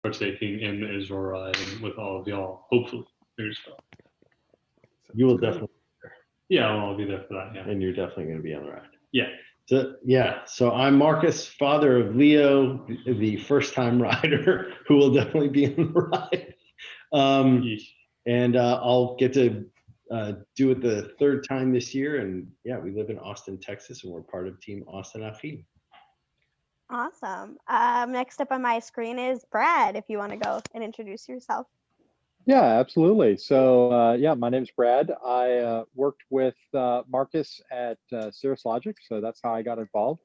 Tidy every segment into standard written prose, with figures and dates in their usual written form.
partaking in the Israel ride and with all of y'all. Hopefully, fingers crossed. You will definitely, Yeah, I'll be there for that. Yeah, and you're definitely going to be on the ride. yeah. So I'm Marcus, father of Leo, the first-time rider, who will definitely be on the ride. And I'll get to do it the third time this year. And yeah, we live in Austin, Texas, and we're part of Team Austin Achim. Awesome. Next up on my screen is Brad, if you want to go and introduce yourself. Yeah, absolutely. So yeah, my name's Brad. I worked with Marcus at Cirrus Logic, so that's how I got involved.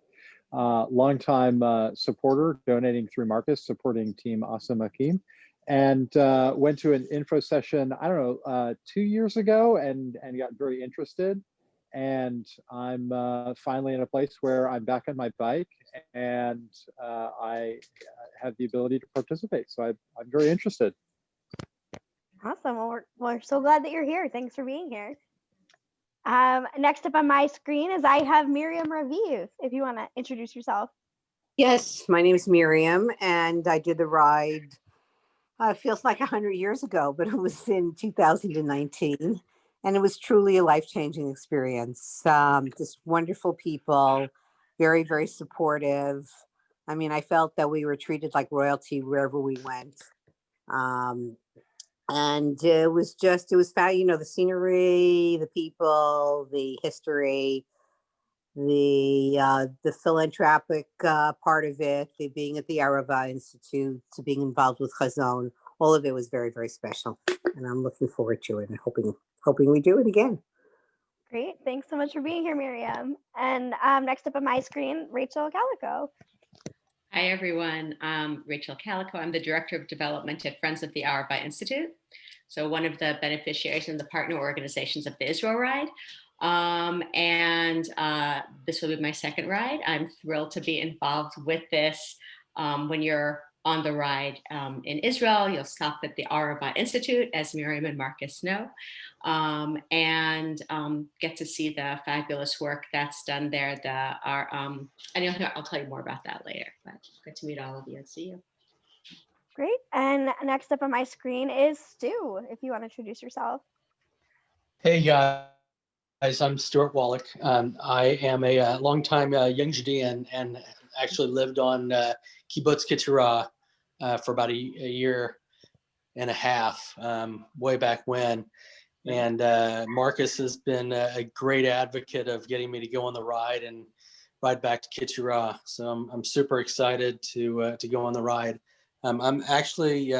Longtime supporter, donating through Marcus, supporting Team Awesome Achim, and went to an info session, I don't know, 2 years ago, and got very interested. And I'm finally in a place where I'm back on my bike, and I have the ability to participate. So I'm very interested. Awesome. Well, we're so glad that you're here. Thanks for being here. Next up on my screen is I have Miriam Raviv, if you want to introduce yourself. Yes, my name is Miriam, and I did the ride, it feels like 100 years ago, but it was in 2019, and it was truly a life-changing experience. Just wonderful people, very, very supportive. I mean, I felt that we were treated like royalty wherever we went. And it was found, you know, the scenery, the people, the history, the philanthropic part of it, the being at the Arafa Institute, to being involved with Chazon. All of it was very, very special, and I'm looking forward to it and hoping we do it again. Great. Thanks so much for being here, Miriam. And next up on my screen, Rachel Calico. Hi, everyone. I'm Rachel Calico. I'm the Director of Development at Friends of the Arafa Institute. So one of the beneficiaries and the partner organizations of the Israel Ride. This will be my second ride. I'm thrilled to be involved with this. When you're on the ride in Israel, you'll stop at the Arafa Institute, as Miriam and Marcus know, and get to see the fabulous work that's done there. And I'll tell you more about that later, but good to meet all of you and see you. Great. And next up on my screen is Stu, if you want to introduce yourself. Hey guys, I'm Stuart Wallach. I am a longtime young Judean and actually lived on Kibbutz Keturah for about a year and a half, way back when. And Marcus has been a great advocate of getting me to go on the ride and ride back to Keturah. So I'm super excited to go on the ride. I'm actually,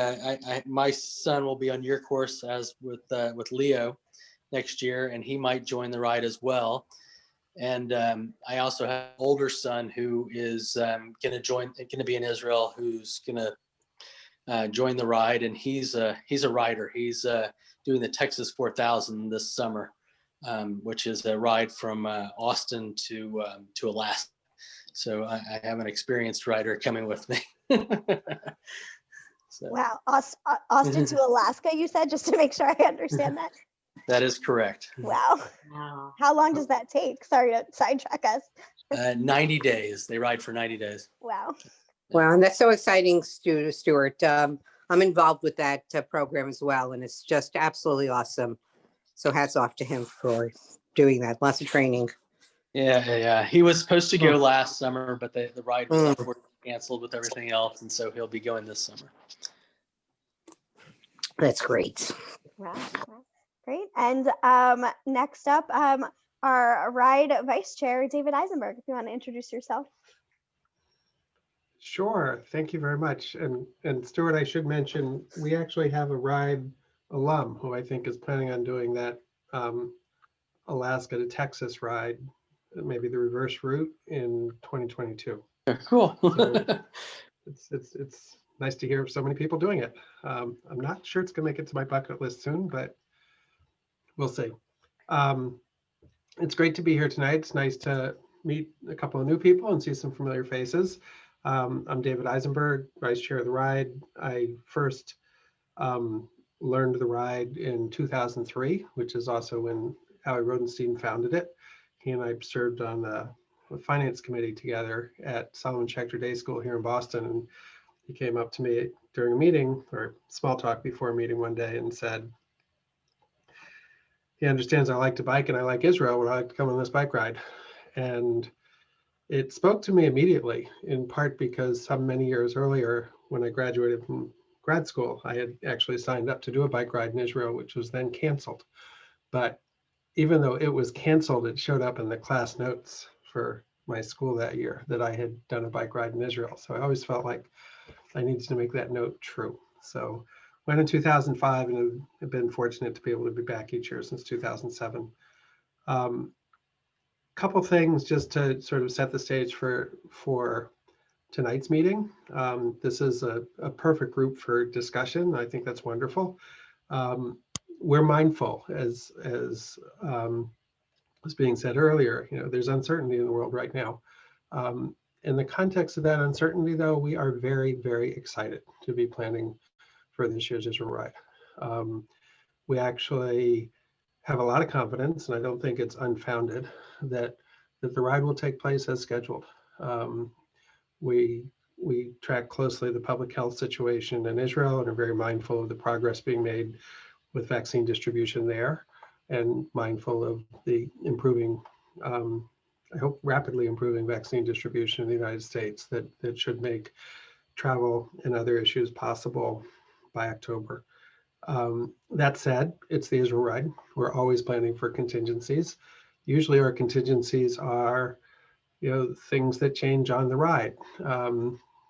my son will be on your course as with Leo next year, and he might join the ride as well. And I also have an older son who is going to be in Israel, who's going to join the ride, and he's a rider. He's doing the Texas 4000 this summer, which is a ride from Austin to Alaska. So I have an experienced rider coming with me. So. Wow, Austin to Alaska, you said, just to make sure I understand that. That is correct. Wow. How long does that take? Sorry to sidetrack us. 90 days. They ride for 90 days. Wow. Wow, and that's so exciting, Stuart. I'm involved with that program as well, and it's just absolutely awesome. So hats off to him for doing that. Lots of training. Yeah. He was supposed to go last summer, but the ride was unfortunately canceled with everything else, and so he'll be going this summer. That's great. Wow. Great. And next up, our ride vice chair, David Eisenberg, if you want to introduce yourself. Sure. Thank you very much. And Stuart, I should mention, we actually have a ride alum who I think is planning on doing that Alaska to Texas ride, maybe the reverse route in 2022. Cool. So it's nice to hear so many people doing it. I'm not sure it's going to make it to my bucket list soon, but we'll see. It's great to be here tonight. It's nice to meet a couple of new people and see some familiar faces. I'm David Eisenberg, Vice Chair of the ride. I first learned the ride in 2003, which is also when Howie Rodenstein founded it. He and I served on the finance committee together at Solomon Schechter Day School here in Boston. And he came up to me during a meeting or small talk before a meeting one day and said, he understands I like to bike and I like Israel. Would I like to come on this bike ride? And it spoke to me immediately, in part because many years earlier, when I graduated from grad school, I had actually signed up to do a bike ride in Israel, which was then canceled. But even though it was canceled, it showed up in the class notes for my school that year that I had done a bike ride in Israel. So I always felt like I needed to make that note true. So went in 2005 and have been fortunate to be able to be back each year since 2007. Couple things just to sort of set the stage for tonight's meeting. This is a perfect group for discussion. I think that's wonderful. We're mindful, as was being said earlier, there's uncertainty in the world right now. In the context of that uncertainty, though, we are very, very excited to be planning for this year's Israel Ride. We actually have a lot of confidence, and I don't think it's unfounded, that the ride will take place as scheduled. We track closely the public health situation in Israel and are very mindful of the progress being made with vaccine distribution there, and mindful of the improving, I hope rapidly improving vaccine distribution in the United States that should make travel and other issues possible by October. That said, it's the Israel Ride. We're always planning for contingencies. Usually our contingencies are, things that change on the ride.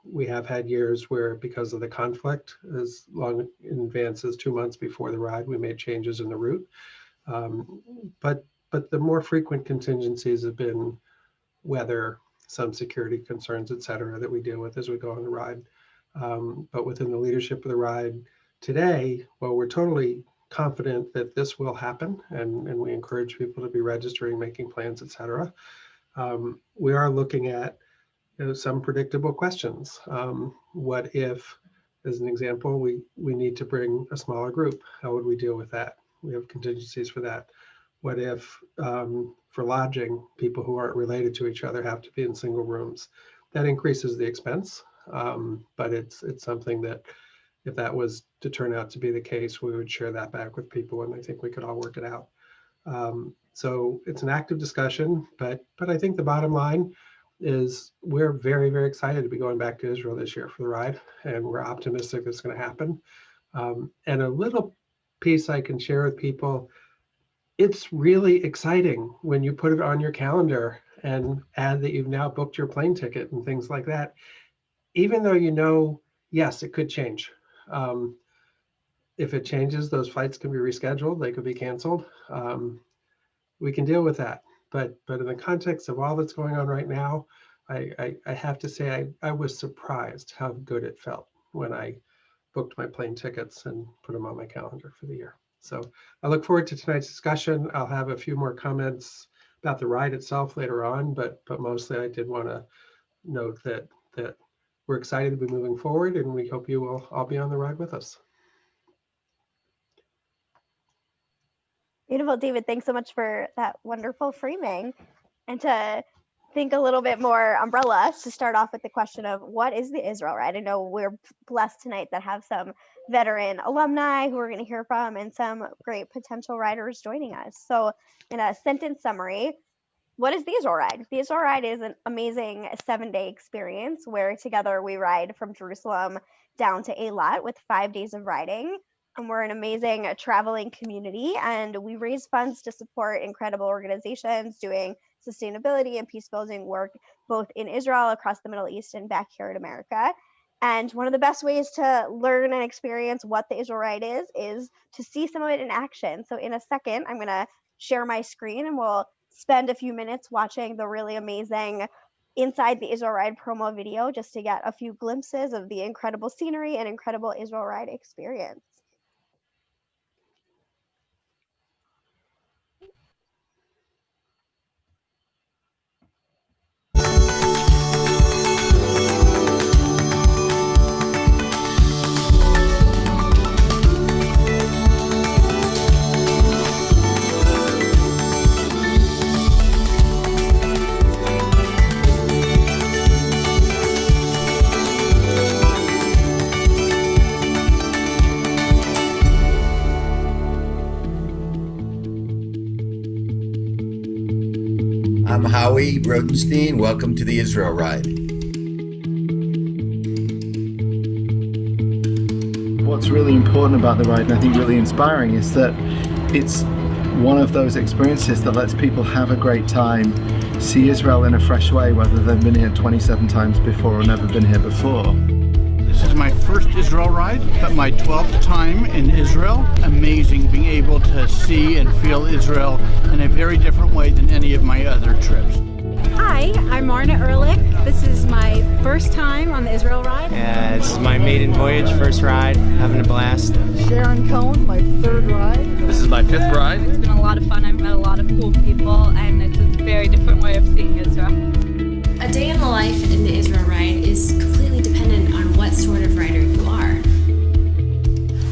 We have had years where, because of the conflict, as long in advance as 2 months before the ride, we made changes in the route. But the more frequent contingencies have been weather, some security concerns, et cetera, that we deal with as we go on the ride. But within the leadership of the ride today, well, we're totally confident that this will happen, and we encourage people to be registering, making plans, et cetera. We are looking at some predictable questions. What if, as an example, we need to bring a smaller group? How would we deal with that? We have contingencies for that. What if, for lodging, people who aren't related to each other have to be in single rooms? That increases the expense, but it's something that, if that was to turn out to be the case, we would share that back with people, and I think we could all work it out. So it's an active discussion, but I think the bottom line is we're very, very excited to be going back to Israel this year for the ride, and we're optimistic it's going to happen. And a little piece I can share with people, it's really exciting when you put it on your calendar and add that you've now booked your plane ticket and things like that, even though yes, it could change. If it changes, those flights can be rescheduled, they could be canceled. We can deal with that. But in the context of all that's going on right now, I have to say I was surprised how good it felt when I booked my plane tickets and put them on my calendar for the year. So I look forward to tonight's discussion. I'll have a few more comments about the ride itself later on, but mostly I did want to note that we're excited to be moving forward, and we hope you will all be on the ride with us. Beautiful, David. Thanks so much for that wonderful framing. And to think a little bit more umbrella, to start off with the question of what is the Israel Ride? I know we're blessed tonight that have some veteran alumni who we're going to hear from and some great potential riders joining us. So in a sentence summary, what is the Israel Ride? The Israel Ride is an amazing 7-day experience where together we ride from Jerusalem down to Eilat with 5 days of riding. And we're an amazing traveling community, and we raise funds to support incredible organizations doing sustainability and peace building work both in Israel, across the Middle East, and back here in America. And one of the best ways to learn and experience what the Israel Ride is to see some of it in action. So in a second, I'm going to share my screen and we'll spend a few minutes watching the really amazing Inside the Israel Ride promo video just to get a few glimpses of the incredible scenery and incredible Israel Ride experience. Howie Rodenstein. Welcome to the Israel Ride. What's really important about the ride, and I think really inspiring, is that it's one of those experiences that lets people have a great time, see Israel in a fresh way, whether they've been here 27 times before or never been here before. This is my first Israel ride, but my 12th time in Israel. Amazing being able to see and feel Israel in a very different way than any of my other trips. Hi, I'm Marna Ehrlich. This is my first time on the Israel ride. This is my maiden voyage, first ride, having a blast. Sharon Cohen, my third ride. This is my 5th ride. It's been a lot of fun. I've met a lot of cool people, and it's a very different way of seeing Israel. A day in the life in the Israel ride is completely dependent on what sort of rider you are.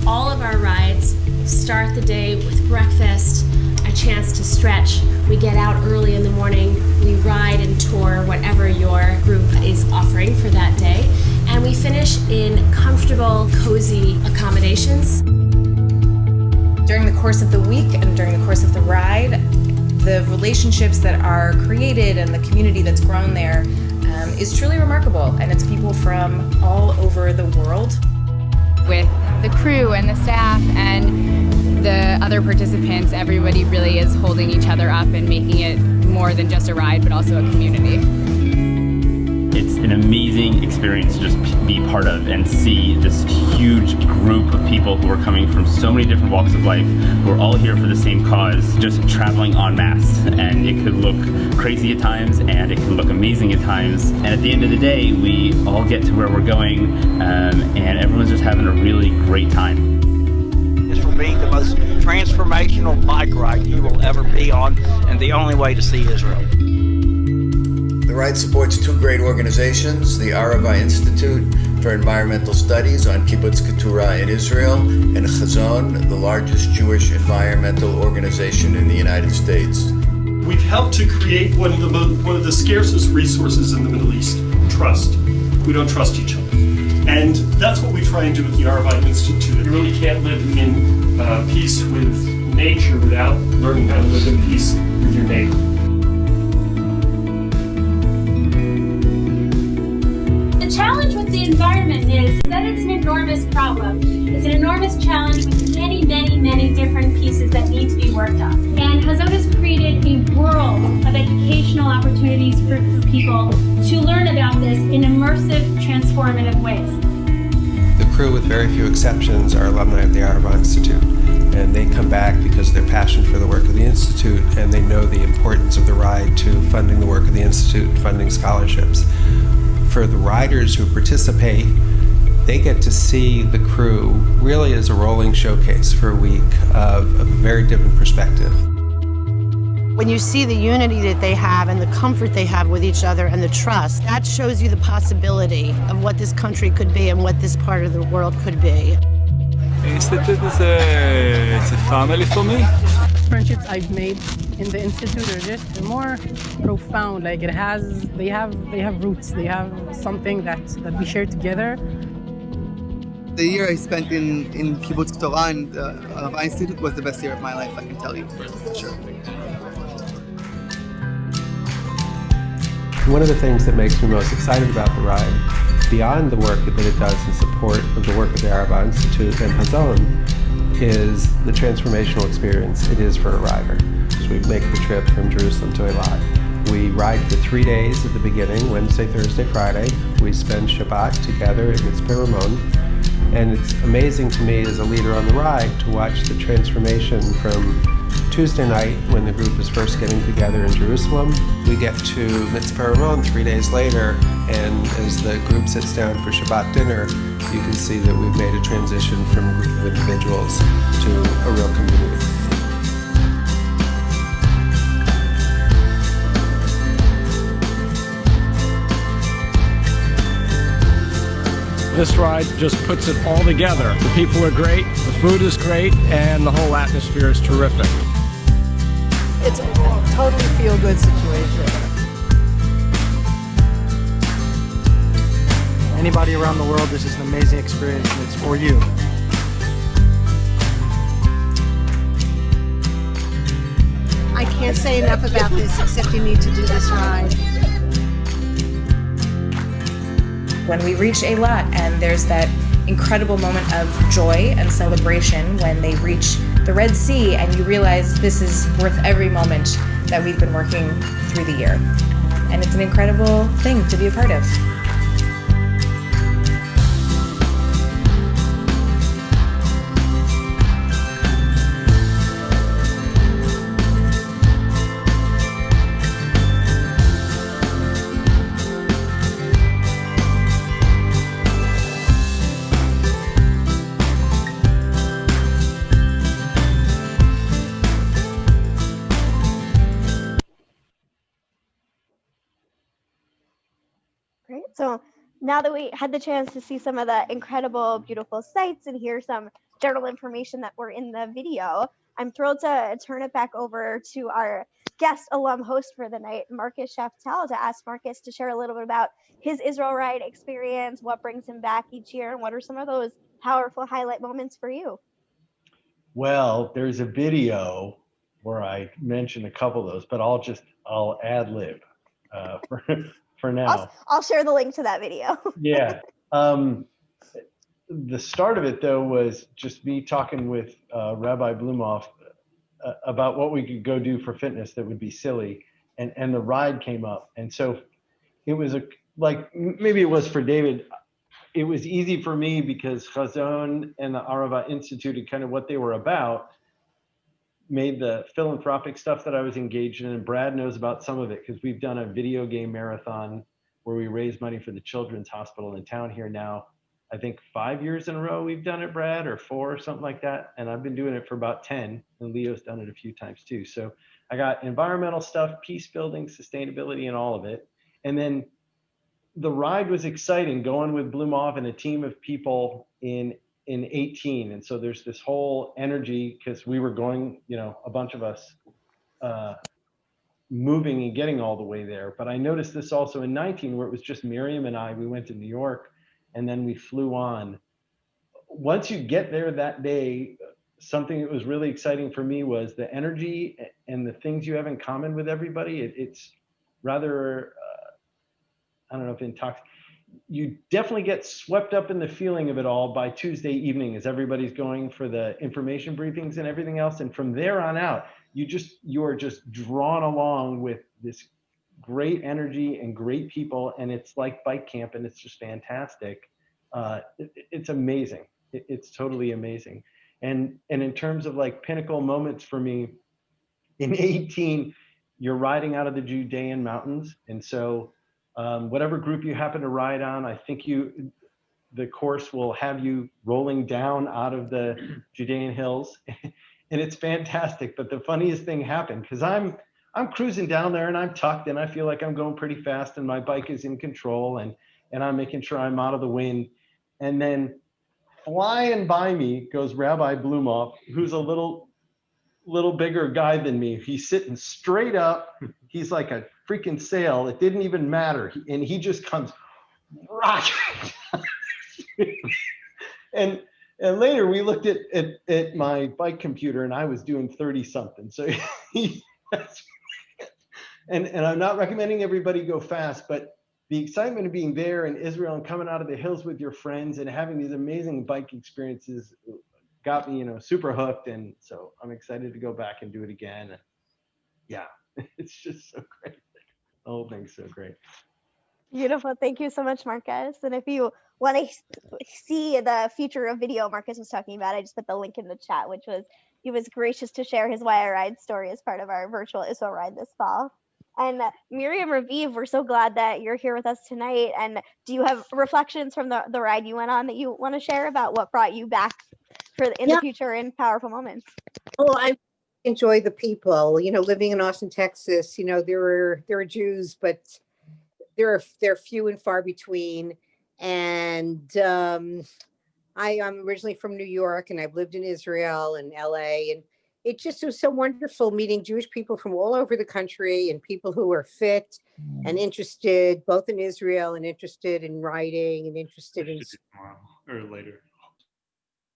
All of our rides start the day with breakfast, a chance to stretch. We get out early in the morning, we ride and tour whatever your group is offering for that day, and we finish in comfortable, cozy accommodations. During the course of the week and during the course of the ride, the relationships that are created and the community that's grown there is truly remarkable, and it's people from all over the world. With the crew and the staff and the other participants, everybody really is holding each other up and making it more than just a ride, but also a community. It's an amazing experience to just be part of and see this huge group of people who are coming from so many different walks of life, who are all here for the same cause, just traveling en masse. And it could look crazy at times, and it can look amazing at times. And at the end of the day, we all get to where we're going, and everyone's just having a really great time. This will be the most transformational bike ride you will ever be on, and the only way to see Israel. The ride supports two great organizations, the Arafa Institute for Environmental Studies on Kibbutz Keturah in Israel, and Chazon, the largest Jewish environmental organization in the United States. We've helped to create one of the scarcest resources in the Middle East, trust. We don't trust each other. And that's what we try and do at the Arafa Institute. You really can't live in peace with nature without learning how to live in peace with your neighbor. The challenge with the environment is that it's an enormous problem. It's an enormous challenge with many, many, many different pieces that need to be worked on. And Chazon has created a world of educational opportunities for people to learn about this in immersive, transformative ways. The crew, with very few exceptions, are alumni of the Arafa Institute. And they come back because of their passion for the work of the Institute, and they know the importance of the ride to funding the work of the Institute, funding scholarships. For the riders who participate, they get to see the crew really as a rolling showcase for a week of a very different perspective. When you see the unity that they have and the comfort they have with each other and the trust, that shows you the possibility of what this country could be and what this part of the world could be. The Institute is a family for me. Friendships I've made in the Institute are just more profound. Like they have roots. They have something that we share together. The year I spent in Kibbutz Keturah and the Arafa Institute was the best year of my life, I can tell you for sure. One of the things that makes me most excited about the ride, beyond the work that it does in support of the work of the Arafa Institute and Chazon, is the transformational experience it is for a rider. So we make the trip from Jerusalem to Eilat. We ride for 3 days at the beginning, Wednesday, Thursday, Friday. We spend Shabbat together in Mitzpeh Ramon. And it's amazing to me as a leader on the ride to watch the transformation from Tuesday night, when the group is first getting together in Jerusalem. We get to Mitzpeh Ramon 3 days later, and as the group sits down for Shabbat dinner, you can see that we've made a transition from a group of individuals to a real community. This ride just puts it all together. The people are great, the food is great, and the whole atmosphere is terrific. It's a totally feel-good situation. Anybody around the world, this is an amazing experience, and it's for you. I can't say enough about this, except you need to do this ride. When we reach Eilat, and there's that incredible moment of joy and celebration when they reach the Red Sea, and you realize this is worth every moment that we've been working through the year. And it's an incredible thing to be a part of. Great. So now that we had the chance to see some of the incredible, beautiful sights and hear some general information that were in the video, I'm thrilled to turn it back over to our guest alum host for the night, Marcus Shaftel, to ask Marcus to share a little bit about his Israel Ride experience, what brings him back each year, and what are some of those powerful highlight moments for you? Well, there's a video where I mentioned a couple of those, but I'll ad lib for now. I'll share the link to that video. Yeah. The start of it, though, was just me talking with Rabbi Blumoff about what we could go do for fitness that would be silly, and the ride came up. And so it was maybe it was for David. It was easy for me because Chazon and the Arafa Institute and kind of what they were about made the philanthropic stuff that I was engaged in, and Brad knows about some of it because we've done a video game marathon where we raise money for the Children's Hospital in town here now. I think 5 years in a row we've done it, Brad, or 4 or something like that. And I've been doing it for about 10, and Leo's done it a few times too. So I got environmental stuff, peace building, sustainability, and all of it. And then the ride was exciting, going with Blumoff and a team of people in 18. And so there's this whole energy because we were going, a bunch of us moving and getting all the way there. But I noticed this also in 19 where it was just Miriam and I. We went to New York and then we flew on. Once you get there that day, something that was really exciting for me was the energy and the things you have in common with everybody. It's rather, I don't know if intoxicating. You definitely get swept up in the feeling of it all by Tuesday evening as everybody's going for the information briefings and everything else. And from there on out, you are just drawn along with this great energy and great people. And it's like bike camp, and it's just fantastic. It's amazing. It's totally amazing. And in terms of like pinnacle moments for me, in 18, you're riding out of the Judean mountains. And so whatever group you happen to ride on, I think the course will have you rolling down out of the Judean hills, and it's fantastic. But the funniest thing happened because I'm cruising down there and I'm tucked and I feel like I'm going pretty fast and my bike is in control and I'm making sure I'm out of the wind. And then flying by me goes Rabbi Blumoff, who's a little bigger guy than me. He's sitting straight up. He's like a freaking sail. It didn't even matter. And he just comes rocking. and later we looked at my bike computer and I was doing 30 something. So and I'm not recommending everybody go fast, but the excitement of being there in Israel and coming out of the hills with your friends and having these amazing bike experiences got me, super hooked. And so I'm excited to go back and do it again. And yeah, it's just so great. The whole thing's so great. Beautiful. Thank you so much, Marcus. And if you want to see the future of video Marcus was talking about, I just put the link in the chat, he was gracious to share his Why I Ride story as part of our virtual Israel Ride this fall. And Miriam Raviv, we're so glad that you're here with us tonight. And do you have reflections from the ride you went on that you want to share about what brought you back in the future in powerful moments? Oh, I enjoy the people. Living in Austin, Texas, there are Jews, but they're few and far between. And I am originally from New York, and I've lived in Israel and LA, and it just was so wonderful meeting Jewish people from all over the country and people who are fit and interested, both in Israel and interested in writing and interested in or later.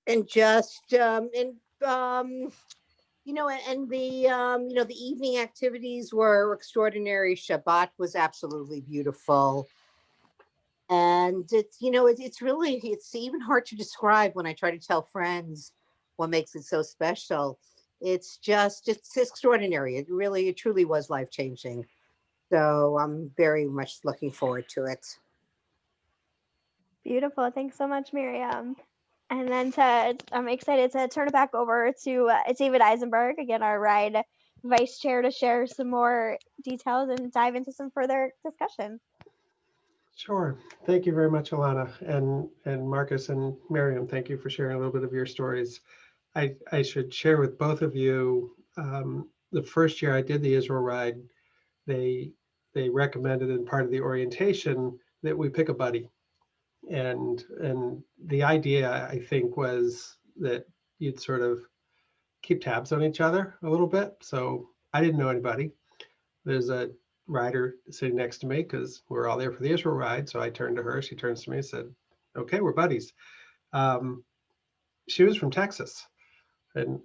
And just You know, and the you know, the evening activities were extraordinary. Shabbat was absolutely beautiful. And it's, you know, it's really, it's even hard to describe when I try to tell friends what makes it so special. It's just, it's extraordinary. It really, it truly was life-changing. So I'm very much looking forward to it. Beautiful. Thanks so much, Miriam. And then I'm excited to turn it back over to David Eisenberg, again, our RIDE vice chair, to share some more details and dive into some further discussion. Sure. Thank you very much, Alana, and Marcus and Miriam. Thank you for sharing a little bit of your stories. I should share with both of you, the first year I did the Israel Ride, they recommended in part of the orientation that we pick a buddy. And the idea, I think, was that you'd sort of keep tabs on each other a little bit. So I didn't know anybody. There's a rider sitting next to me because we're all there for the Israel Ride. So I turned to her, she turns to me and said, okay, we're buddies. She was from Texas. And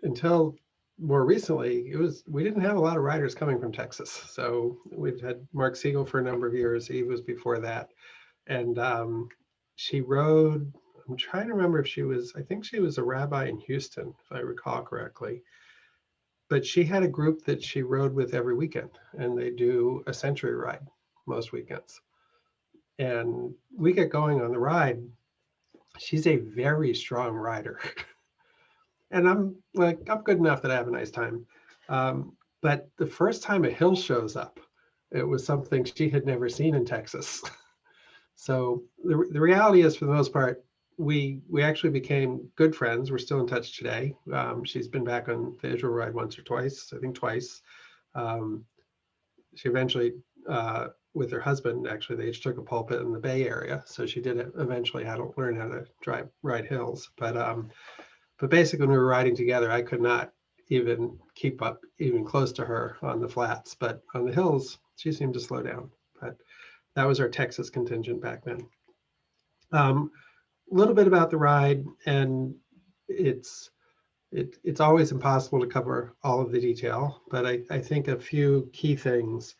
until more recently, we didn't have a lot of riders coming from Texas. So we've had Mark Siegel for a number of years. He was before that. And she rode, I'm trying to remember if she was, I think she was a rabbi in Houston, if I recall correctly. But she had a group that she rode with every weekend, and they do a century ride most weekends. And we get going on the ride. She's a very strong rider. And I'm good enough that I have a nice time. But the first time a hill shows up, it was something she had never seen in Texas. So the reality is, for the most part, we actually became good friends. We're still in touch today. She's been back on the Israel Ride once or twice, I think twice. She eventually, with her husband, actually, they each took a pulpit in the Bay Area. So she did eventually learn how to ride hills. But basically, when we were riding together, I could not even keep up even close to her on the flats. But on the hills, she seemed to slow down. But that was our Texas contingent back then. A little bit about the ride, and it's always impossible to cover all of the detail, but I think a few key things.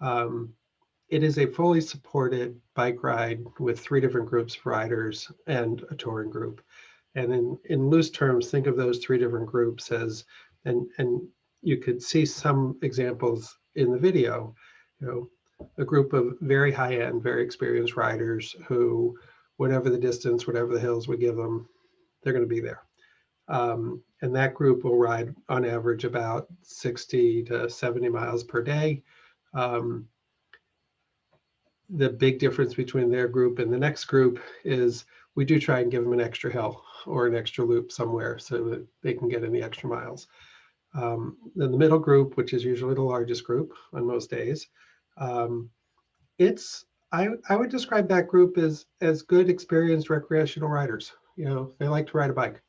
It is a fully supported bike ride with 3 different groups of riders and a touring group. And in loose terms, think of those 3 different groups as, and you could see some examples in the video, you know, a group of very high-end, very experienced riders who, whatever the distance, whatever the hills we give them, they're going to be there. And that group will ride on average about 60 to 70 miles per day. The big difference between their group and the next group is we do try and give them an extra hill or an extra loop somewhere so that they can get in the extra miles. Then the middle group, which is usually the largest group on most days, I would describe that group as good, experienced recreational riders. You know, they like to ride a bike,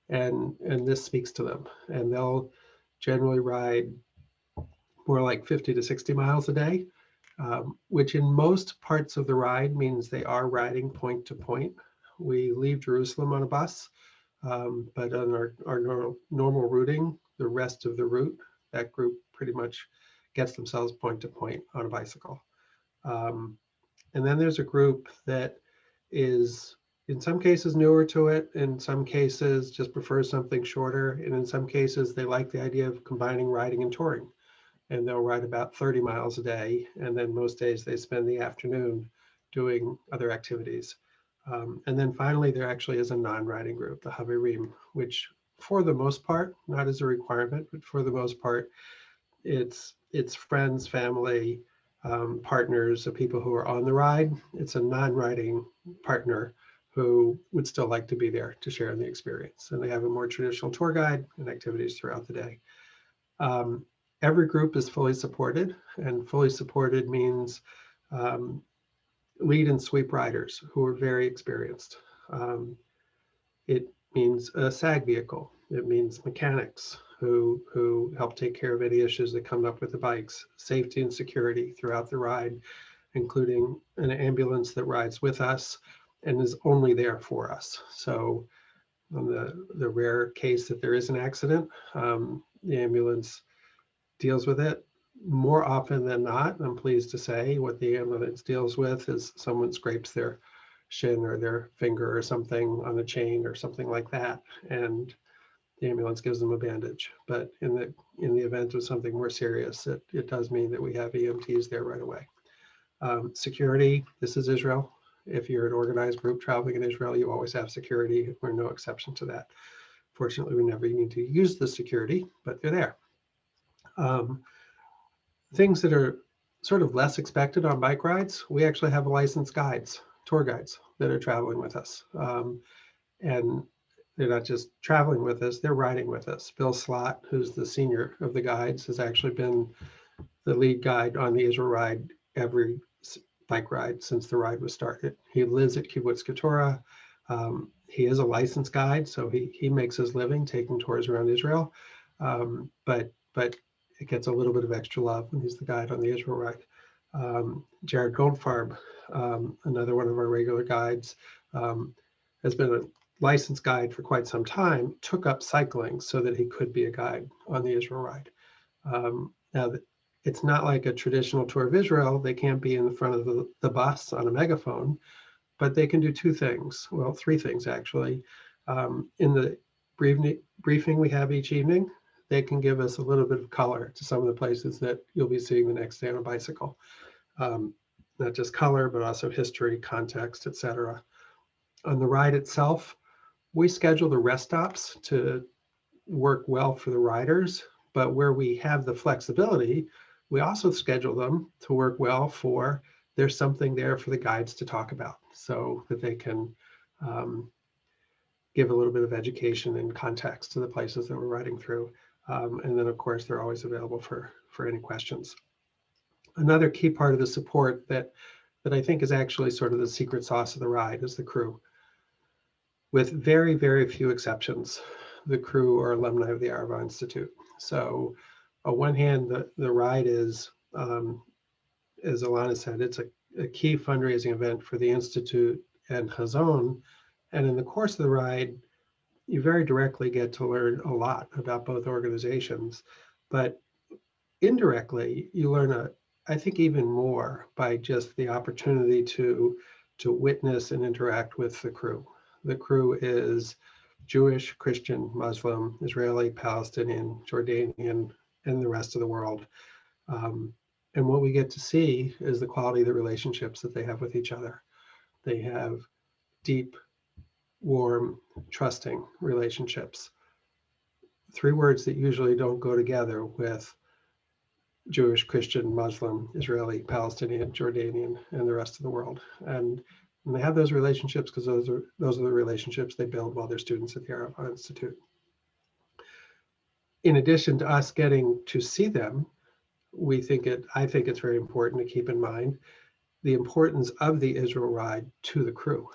and this speaks to them. And they'll generally ride more like 50 to 60 miles a day, which in most parts of the ride means they are riding point to point. We leave Jerusalem on a bus, but on our normal routing, the rest of the route, that group pretty much gets themselves point to point on a bicycle. And then there's a group that is, in some cases, newer to it, in some cases just prefers something shorter, and in some cases they like the idea of combining riding and touring. And they'll ride about 30 miles a day, and then most days they spend the afternoon doing other activities. And then finally, there actually is a non-riding group, the Haverim, which for the most part, not as a requirement, but for the most part, it's friends, family, partners of people who are on the ride. It's a non-riding partner who would still like to be there to share in the experience. And they have a more traditional tour guide and activities throughout the day. Every group is fully supported, and fully supported means lead and sweep riders who are very experienced. It means a SAG vehicle. It means mechanics who help take care of any issues that come up with the bikes, safety and security throughout the ride, including an ambulance that rides with us and is only there for us. So on the rare case that there is an accident, the ambulance deals with it. More often than not, I'm pleased to say, what the ambulance deals with is someone scrapes their shin or their finger or something on a chain or something like that, and the ambulance gives them a bandage. But in the event of something more serious, it does mean that we have EMTs there right away. Security, this is Israel. If you're an organized group traveling in Israel, you always have security. We're no exception to that. Fortunately, we never need to use the security, but they're there. Things that are sort of less expected on bike rides, we actually have licensed guides, tour guides that are traveling with us. And they're not just traveling with us, they're riding with us. Bill Slott, who's the senior of the guides, has actually been the lead guide on the Israel ride every bike ride since the ride was started. He lives at Kibbutz Keturah. He is a licensed guide, so he makes his living taking tours around Israel. But it gets a little bit of extra love when he's the guide on the Israel ride. Jared Goldfarb, another one of our regular guides, has been a licensed guide for quite some time, took up cycling so that he could be a guide on the Israel ride. Now, it's not like a traditional tour of Israel. They can't be in the front of the bus on a megaphone, but they can do two things. Well, three things, actually. In the briefing we have each evening, they can give us a little bit of color to some of the places that you'll be seeing the next day on a bicycle. Not just color, but also history, context, etc. On the ride itself, we schedule the rest stops to work well for the riders, but where we have the flexibility, we also schedule them to work well for, there's something there for the guides to talk about so that they can give a little bit of education and context to the places that we're riding through. And then of course, they're always available for any questions. Another key part of the support that I think is actually sort of the secret sauce of the ride is the crew. With very, very few exceptions, the crew are alumni of the Arafa Institute. So on one hand, the ride is, as Alana said, it's a key fundraising event for the Institute and Hazon. And in the course of the ride, you very directly get to learn a lot about both organizations, but indirectly, you learn I think even more by just the opportunity to witness and interact with the crew. The crew is Jewish, Christian, Muslim, Israeli, Palestinian, Jordanian, and the rest of the world. And what we get to see is the quality of the relationships that they have with each other. They have deep, warm, trusting relationships. Three words that usually don't go together with Jewish, Christian, Muslim, Israeli, Palestinian, Jordanian, and the rest of the world. And they have those relationships because those are the relationships they build while they're students at the Arafa Institute. In addition to us getting to see them, I think it's very important to keep in mind the importance of the Israel ride to the crew.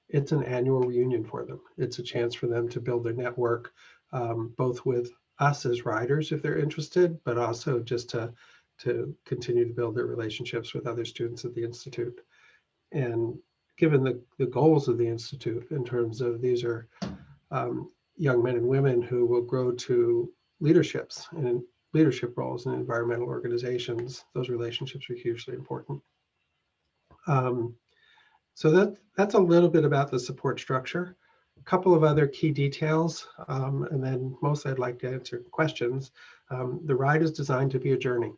It's an annual reunion for them. It's a chance for them to build their network, both with us as riders if they're interested, but also just to continue to build their relationships with other students at the Institute. And given the goals of the Institute in terms of these are young men and women who will grow to leaderships and leadership roles in environmental organizations, those relationships are hugely important. So that's a little bit about the support structure. A couple of other key details, and then mostly I'd like to answer questions. The ride is designed to be a journey.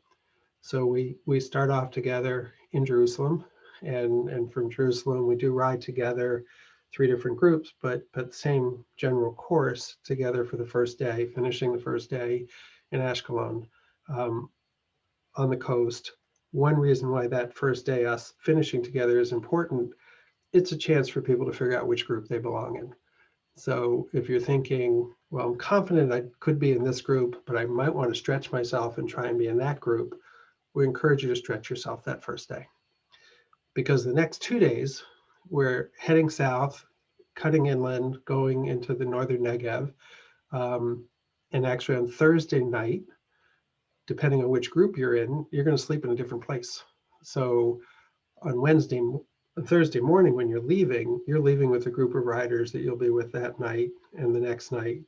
So we start off together in Jerusalem, and from Jerusalem we do ride together, 3 different groups, but same general course together for the first day, finishing the first day in Ashkelon on the coast. One reason why that first day, us finishing together, is important, it's a chance for people to figure out which group they belong in. So if you're thinking, well, I'm confident I could be in this group, but I might want to stretch myself and try and be in that group, we encourage you to stretch yourself that first day. Because the next 2 days, we're heading south, cutting inland, going into the northern Negev. And actually on Thursday night, depending on which group you're in, you're going to sleep in a different place. So on Wednesday on Thursday morning when you're leaving with a group of riders that you'll be with that night and the next night.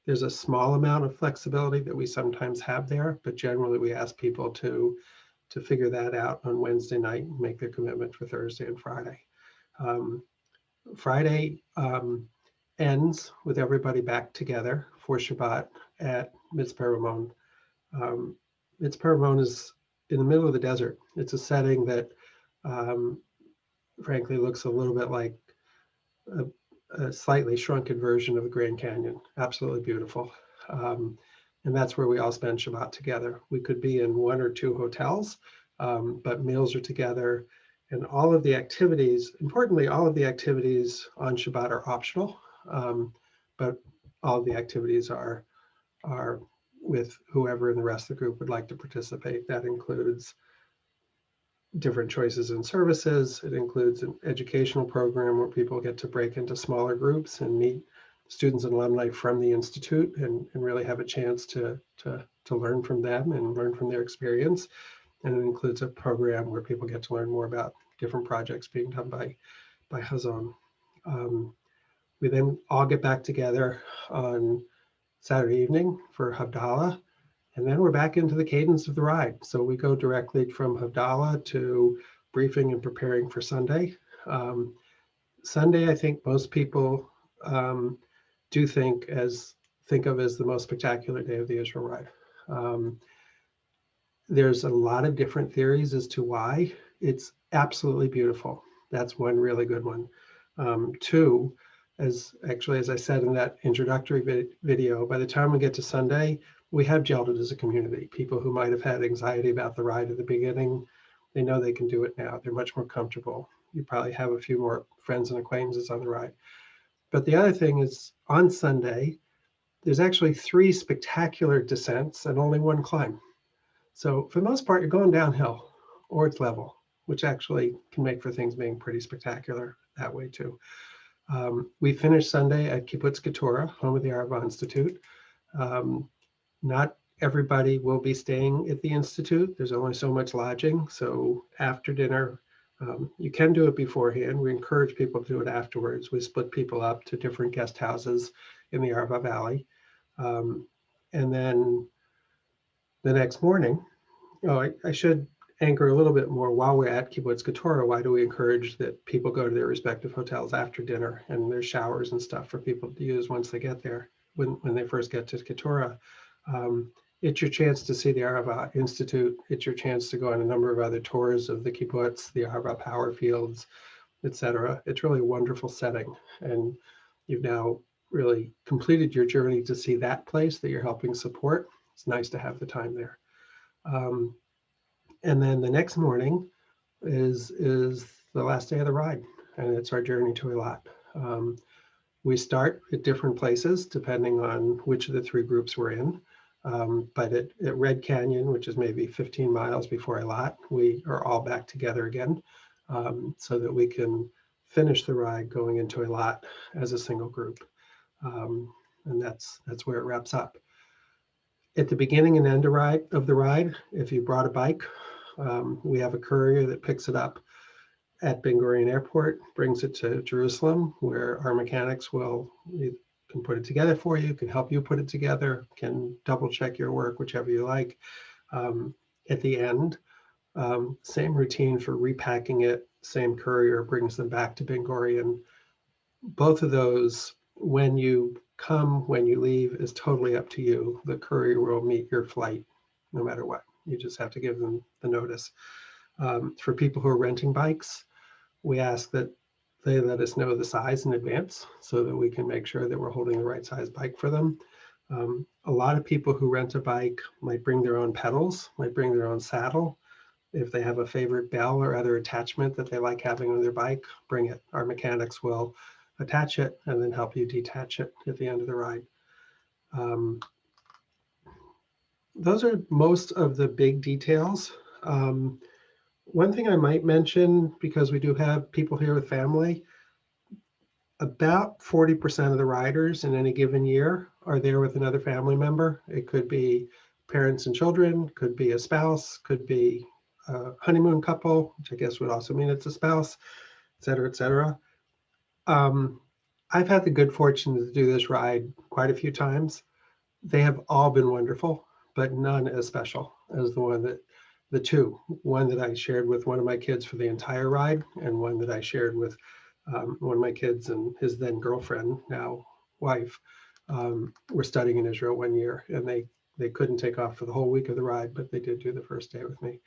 There's a small amount of flexibility that we sometimes have there, but generally we ask people to figure that out on Wednesday night and make their commitment for Thursday and Friday. Friday ends with everybody back together for Shabbat at Mitzpeh Ramon. Mitzpeh Ramon is in the middle of the desert. It's a setting that frankly looks a little bit like a slightly shrunken version of the Grand Canyon. Absolutely beautiful. And that's where we all spend Shabbat together. We could be in one or two hotels, but meals are together. And all of the activities, importantly, all of the activities on Shabbat are optional, but all of the activities are with whoever in the rest of the group would like to participate. That includes different choices in services. It includes an educational program where people get to break into smaller groups and meet students and alumni from the Institute and really have a chance to learn from them and learn from their experience. And it includes a program where people get to learn more about different projects being done by Hazon. We then all get back together on Saturday evening for Havdalah, and then we're back into the cadence of the ride. So we go directly from Havdalah to briefing and preparing for Sunday. Sunday, I think most people do think of as the most spectacular day of the Israel ride. There's a lot of different theories as to why. It's absolutely beautiful. That's one really good one. Two, as I said in that introductory video, by the time we get to Sunday, we have gelled it as a community. People who might have had anxiety about the ride at the beginning, they know they can do it now. They're much more comfortable. You probably have a few more friends and acquaintances on the ride. But the other thing is on Sunday, there's actually 3 spectacular descents and only 1 climb. So for the most part, you're going downhill or it's level, which actually can make for things being pretty spectacular that way too. We finished Sunday at Kibbutz Keturah, home of the Arafa Institute. Not everybody will be staying at the Institute. There's only so much lodging. So after dinner, you can do it beforehand. We encourage people to do it afterwards. We split people up to different guest houses in the Arava Valley. And then the next morning, I should anchor a little bit more while we're at Kibbutz Keturah. Why do we encourage that people go to their respective hotels after dinner, and there's showers and stuff for people to use once they get there, when they first get to Keturah. It's your chance to see the Arafa Institute. It's your chance to go on a number of other tours of the kibbutz, the Arafa power fields, etc. It's really a wonderful setting. And you've now really completed your journey to see that place that you're helping support. It's nice to have the time there. And then the next morning is the last day of the ride, and it's our journey to Eilat. We start at different places depending on which of the 3 groups we're in. But at Red Canyon, which is maybe 15 miles before Eilat, we are all back together again so that we can finish the ride going into Eilat as a single group. And that's where it wraps up. At the beginning and end of the ride, if you brought a bike, we have a courier that picks it up at Ben Gurion Airport, brings it to Jerusalem, where our mechanics can put it together for you, can help you put it together, can double check your work, whichever you like. At the end, same routine for repacking it, same courier brings them back to Ben Gurion. Both of those, when you come, when you leave, is totally up to you. The courier will meet your flight no matter what. You just have to give them the notice. For people who are renting bikes, we ask that they let us know the size in advance so that we can make sure that we're holding the right size bike for them. A lot of people who rent a bike might bring their own pedals, might bring their own saddle. If they have a favorite bell or other attachment that they like having on their bike, bring it. Our mechanics will attach it and then help you detach it at the end of the ride. Those are most of the big details. One thing I might mention, because we do have people here with family, about 40% of the riders in any given year are there with another family member. It could be parents and children, could be a spouse, could be a honeymoon couple, which I guess would also mean it's a spouse. cetera, et cetera. I've had the good fortune to do this ride quite a few times. They have all been wonderful, but none as special as the two. One that I shared with one of my kids for the entire ride, and one that I shared with one of my kids and his then girlfriend, now wife, were studying in Israel 1 year, and they couldn't take off for the whole week of the ride, but they did do the first day with me.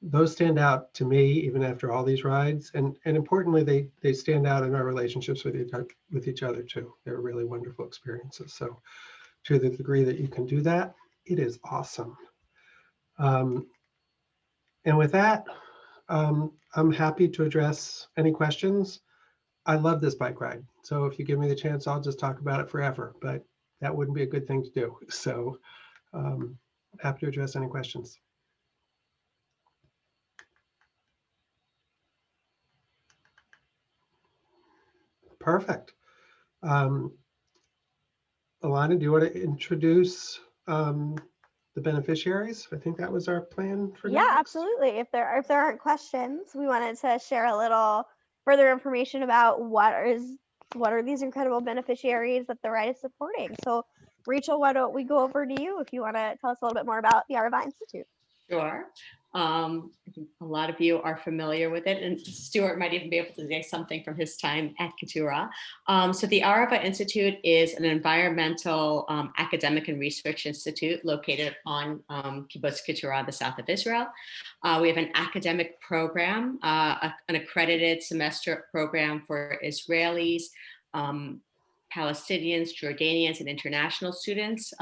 Those stand out to me even after all these rides, and importantly, they stand out in our relationships with each other too. They're really wonderful experiences. So to the degree that you can do that, it is awesome. And with that, I'm happy to address any questions. I love this bike ride. So if you give me the chance, I'll just talk about it forever, but that wouldn't be a good thing to do. So happy to address any questions. Perfect. Alana, do you want to introduce the beneficiaries? I think that was our plan for Yeah, next. absolutely. If there aren't questions, we wanted to share a little further information about what are these incredible beneficiaries that the ride is supporting. So Rachel, why don't we go over to you if you want to tell us a little bit more about the Arafa Institute. Sure. I think a lot of you are familiar with it, and Stuart might even be able to say something from his time at Keturah. So the Arafa Institute is an environmental academic and research institute located on Kibbutz Keturah, the south of Israel. We have an academic program, an accredited semester program for Israelis, Palestinians, Jordanians, and international students.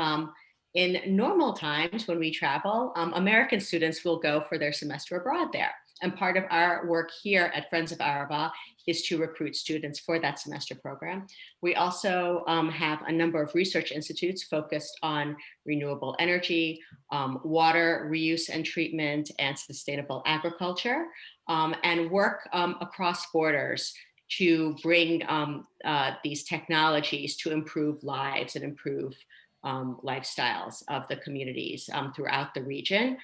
In normal times when we travel, American students will go for their semester abroad there. And part of our work here at Friends of Arava is to recruit students for that semester program. We also have a number of research institutes focused on renewable energy, water reuse and treatment, and sustainable agriculture, and work across borders to bring these technologies to improve lives and improve lifestyles of the communities throughout the region.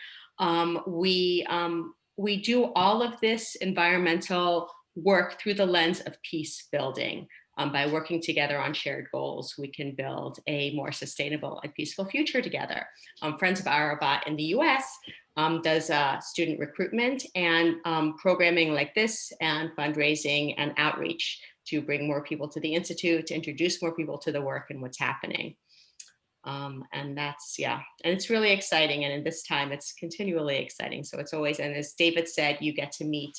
We do all of this environmental work through the lens of peace building. By working together on shared goals, we can build a more sustainable and peaceful future together. Friends of Arava in the US does student recruitment and programming like this, and fundraising and outreach to bring more people to the Institute, to introduce more people to the work and what's happening. And that's, yeah, and it's really exciting. And in this time, it's continually exciting. So it's always, and as David said, you get to meet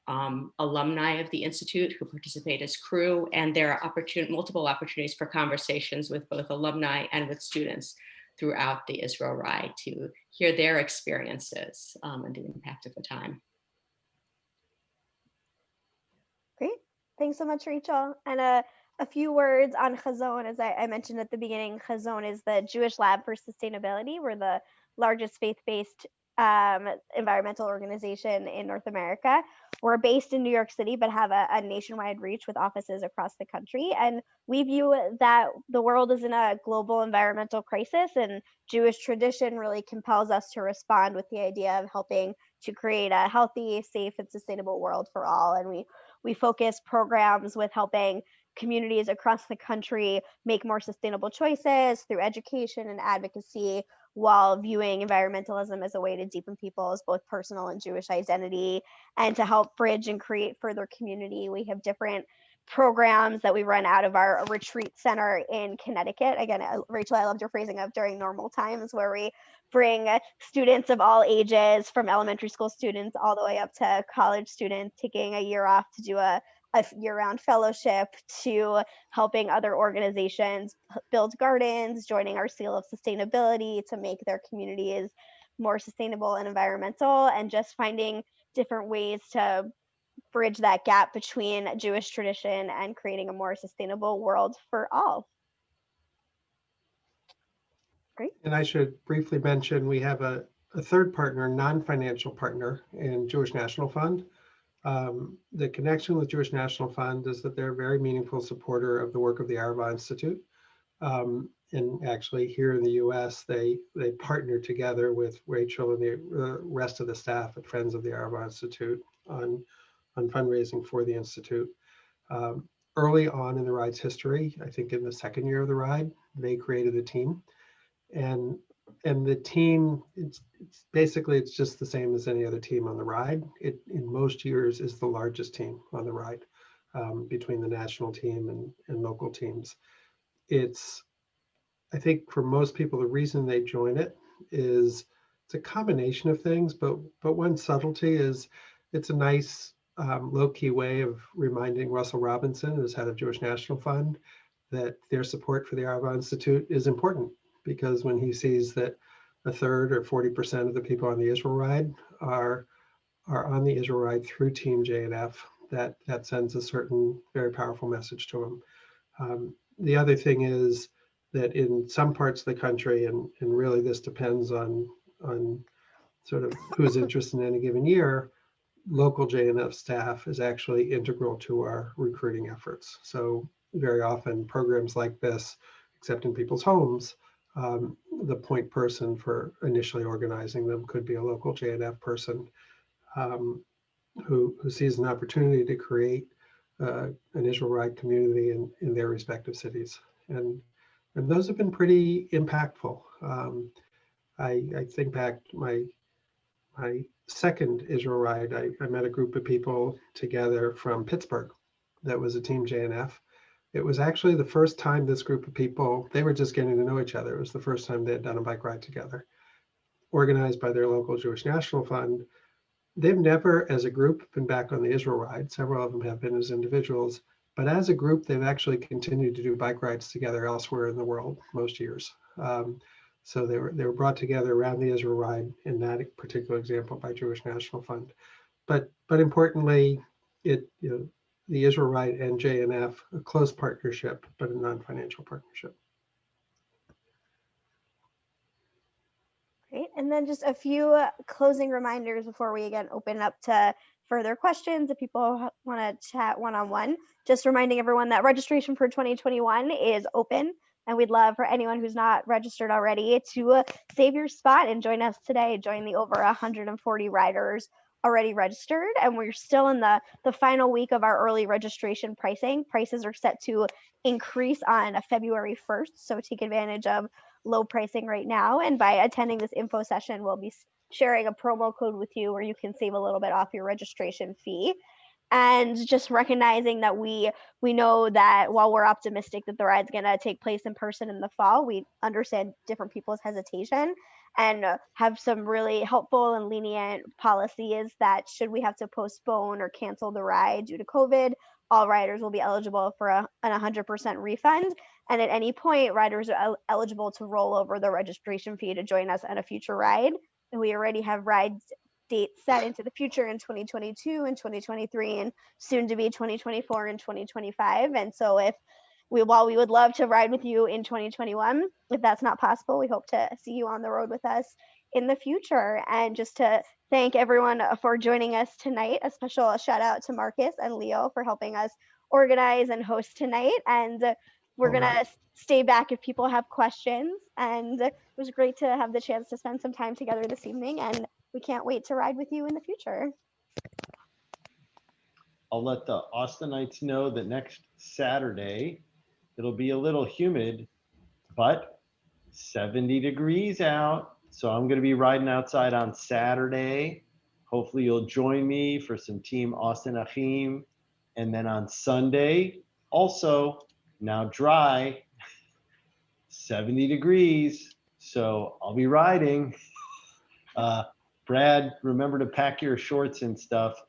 alumni of the Institute who participate as crew, and there are multiple opportunities for conversations with both alumni and with students throughout the Israel ride to hear their experiences and the impact of the time. Great. Thanks so much, Rachel. And a few words on Chazon. As I mentioned at the beginning, Chazon is the Jewish Lab for Sustainability. We're the largest faith-based environmental organization in North America. We're based in New York City, but have a nationwide reach with offices across the country. And we view that the world is in a global environmental crisis, and Jewish tradition really compels us to respond with the idea of helping to create a healthy, safe, and sustainable world for all. And we focus programs with helping communities across the country make more sustainable choices through education and advocacy, while viewing environmentalism as a way to deepen people's both personal and Jewish identity, and to help bridge and create further community. We have different programs that we run out of our retreat center in Connecticut. Again, Rachel, I loved your phrasing of during normal times, where we bring students of all ages, from elementary school students all the way up to college students, taking a year off to do a year-round fellowship, to helping other organizations build gardens, joining our seal of sustainability to make their communities more sustainable and environmental, and just finding different ways to bridge that gap between Jewish tradition and creating a more sustainable world for all. Great. And I should briefly mention, we have a third partner, non-financial partner, in Jewish National Fund. The connection with Jewish National Fund is that they're a very meaningful supporter of the work of the Arafa Institute. And actually here in the US, they partner together with Rachel and the rest of the staff at Friends of the Arafa Institute on fundraising for the Institute. Early on in the ride's history, I think in the second year of the ride, they created a team. And the team, it's basically, it's just the same as any other team on the ride. It, in most years, is the largest team on the ride, between the national team and local teams. It's, I think for most people, the reason they join it is it's a combination of things, but one subtlety is it's a nice low-key way of reminding Russell Robinson, who's head of Jewish National Fund, that their support for the Arava Institute is important, because when he sees that a third or 40% of the people on the Israel ride are on the Israel ride through Team JNF, that sends a certain very powerful message to him. The other thing is that in some parts of the country, and really this depends on sort of who's interested in any given year, local JNF staff is actually integral to our recruiting efforts. So very often programs like this, except in people's homes, the point person for initially organizing them could be a local JNF person who sees an opportunity to create an Israel Ride community in their respective cities. And those have been pretty impactful. I think back to my second Israel Ride, I met a group of people together from Pittsburgh that was a Team JNF. It was actually the first time this group of people, they were just getting to know each other. It was the first time they had done a bike ride together, organized by their local Jewish National Fund. They've never, as a group, been back on the Israel Ride. Several of them have been as individuals, but as a group, they've actually continued to do bike rides together elsewhere in the world most years. So they were brought together around the Israel Ride in that particular example by Jewish National Fund. But importantly, the Israel Ride and JNF, a close partnership, but a non-financial partnership. Great. And then just a few closing reminders before we again open up to further questions. If people want to chat one-on-one, just reminding everyone that registration for 2021 is open. And we'd love for anyone who's not registered already to save your spot and join us today. Join the over 140 riders already registered. And we're still in the final week of our early registration pricing. Prices are set to increase on February 1st. So take advantage of low pricing right now. And by attending this info session, we'll be sharing a promo code with you where you can save a little bit off your registration fee. And just recognizing that we know that while we're optimistic that the ride's going to take place in person in the fall, we understand different people's hesitation and have some really helpful and lenient policies that should we have to postpone or cancel the ride due to COVID, all riders will be eligible for an 100% refund. And at any point, riders are eligible to roll over the registration fee to join us on a future ride. And we already have rides dates set into the future in 2022 and 2023 and soon to be 2024 and 2025. And so while we would love to ride with you in 2021, if that's not possible, we hope to see you on the road with us in the future. And just to thank everyone for joining us tonight, a special shout out to Marcus and Leo for helping us organize and host tonight. And we're going to stay back if people have questions. And it was great to have the chance to spend some time together this evening. And we can't wait to ride with you in the future. I'll let the Austinites know that next Saturday, it'll be a little humid, but 70 degrees out. So I'm going to be riding outside on Saturday. Hopefully you'll join me for some Team Austin Achim. And then on Sunday, also now dry, 70 degrees. So I'll be riding. Brad, remember to pack your shorts and stuff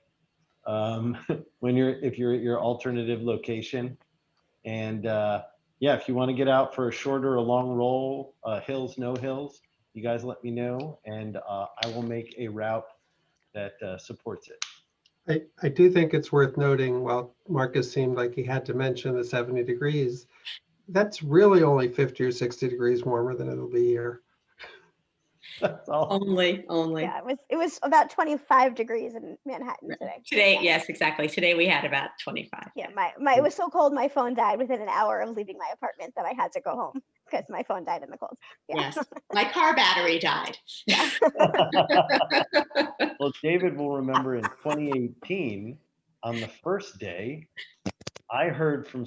if you're at your alternative location. And yeah, if you want to get out for a shorter or long roll, hills, no hills, you guys let me know, and I will make a route that supports it. I do think it's worth noting, while Marcus seemed like he had to mention the 70 degrees, that's really only 50 or 60 degrees warmer than it'll be here. That's all. Only. Yeah, it was about 25 degrees in Manhattan today. Today, yes, exactly. Today we had about 25. Yeah, it was so cold my phone died within an hour of leaving my apartment that I had to go home because my phone died in the cold. Yeah. Yes, my car battery died. Well, David will remember in 2018, on the first day, I heard from